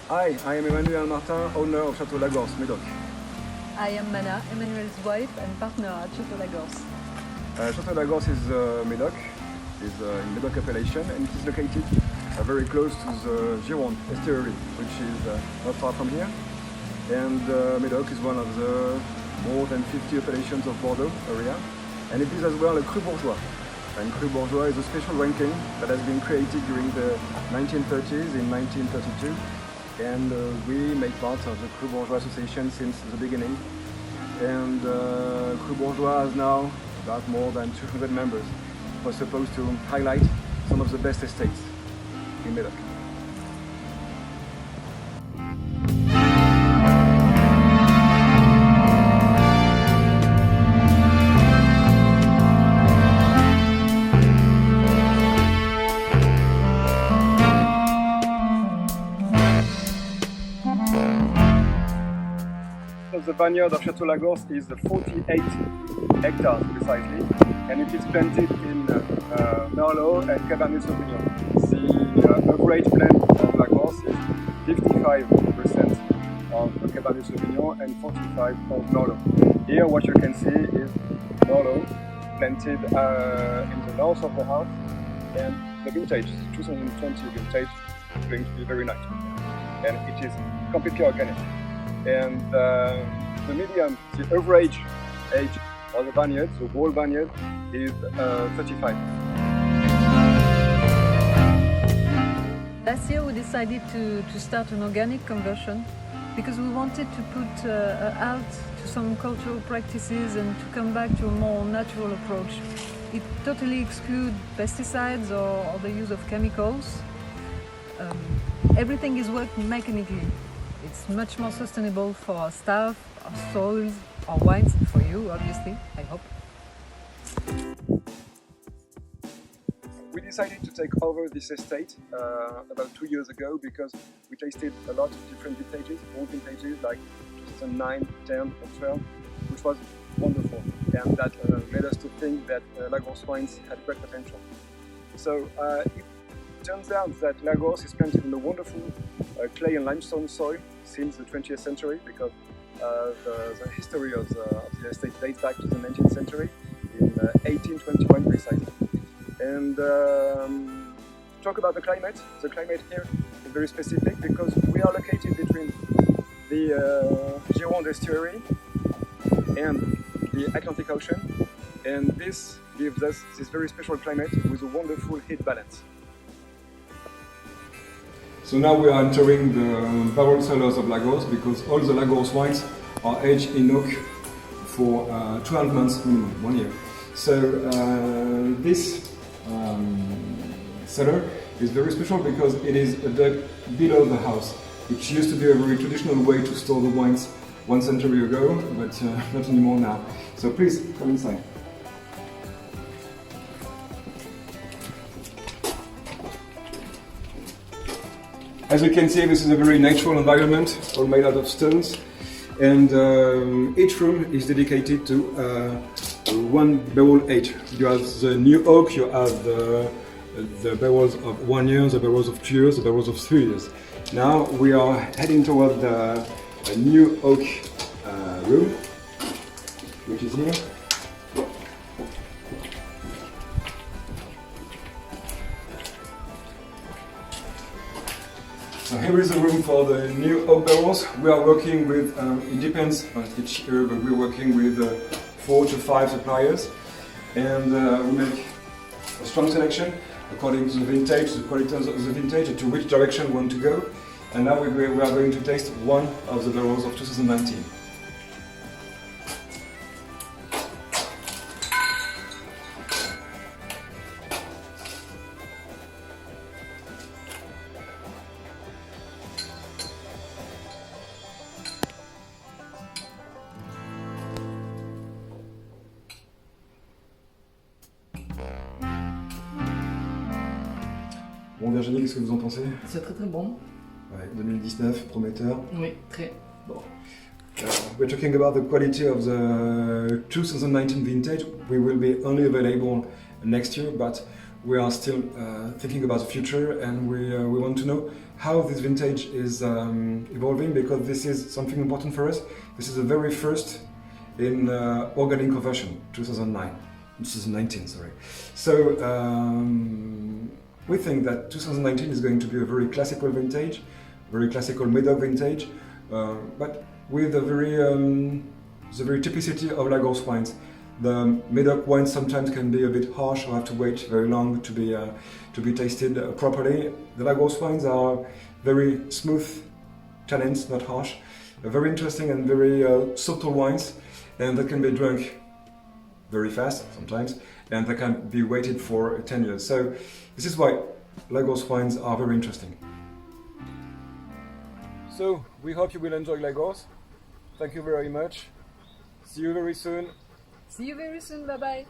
Hi, I am Emmanuel Martin, owner of Chateau La Gorce, Médoc. I am Mana, Emmanuel's wife and partner at Chateau La Gorce. Chateau La Gorce is Médoc, is in Médoc appellation, and it is located very close to the Gironde estuary, which is not far from here. And Médoc is one of the more than 50 appellations of Bordeaux area, and it is as well a Crus Bourgeois. And Crus Bourgeois is a special ranking that has been created during the 1930s in 1932. And we make part of the Crus Bourgeois Association since the beginning. And Crus Bourgeois has now got more than 200 members. We're supposed to highlight some of the best estates in Médoc. The vineyard of Chateau La Gorce is 48 hectares precisely, and it is planted in Merlot and Cabernet Sauvignon. The average blend of La Gorce is 55% of Cabernet Sauvignon and 45% of Merlot. Here what you can see is Merlot planted in the north of the house, and the vintage, 2020 vintage, is going to be very nice. And it is completely organic. And the average age of the vineyard, the whole vineyard, is 35. Last year we decided to start an organic conversion because we wanted to put out to some cultural practices and to come back to a more natural approach. It totally excludes pesticides or the use of chemicals. Everything is worked mechanically. It's much more sustainable for our staff, our soils, our wines, and for you, obviously, I hope. We decided to take over this estate about 2 years ago because we tasted a lot of different vintages, old vintages like 2009, 10, and 12, which was wonderful, and that made us to think that La Gorce wines had great potential. So it turns out that La Gorce is planted in a wonderful clay and limestone soil since the 20th century, because the history of the estate dates back to the 19th century, in 1821 precisely. And talk about the climate here is very specific because we are located between the Gironde estuary and the Atlantic Ocean, and this gives us this very special climate with a wonderful heat balance. So now we are entering the barrel cellars of La Gorce because all the La Gorce wines are aged in oak for 12 months minimum, 1 year. So this cellar is very special because it is dug below the house. It used to be a very traditional way to store the wines 1 century ago, but not anymore now. So please come inside. As you can see, this is a very natural environment, all made out of stones, and each room is dedicated to one barrel age. You have the new oak, you have the barrels of 1 year, the barrels of 2 years, the barrels of 3 years. Now we are heading toward the new oak room, which is here. So here is the room for the new oak barrels. We are working with, it depends on each year, but we're working with 4 to 5 suppliers. And we make a strong selection according to the vintage, the quality of the vintage, and to which direction we want to go. And now we are going to taste one of the barrels of 2019. Bon Virginie, qu'est-ce que vous en pensez? C'est très très bon. Ouais, 2019, prometteur. Oui, très bon. We're talking about the quality of the 2019 vintage. We will be only available next year, but we are still thinking about the future, and we want to know how this vintage is evolving, because this is something important for us. This is the very first in organic conversion, 2019, sorry. So we think that 2019 is going to be a very classical vintage, very classical Médoc vintage, but with the very typicity of La Gorce wines. The Médoc wines sometimes can be a bit harsh, or have to wait very long to be tasted properly. The La Gorce wines are very smooth tannins, not harsh, very interesting and very subtle wines, and that can be drunk very fast sometimes, and they can be waited for 10 years. So this is why La Gorce wines are very interesting. So we hope you will enjoy La Gorce. Thank you very much. See you very soon. See you very soon. Bye bye.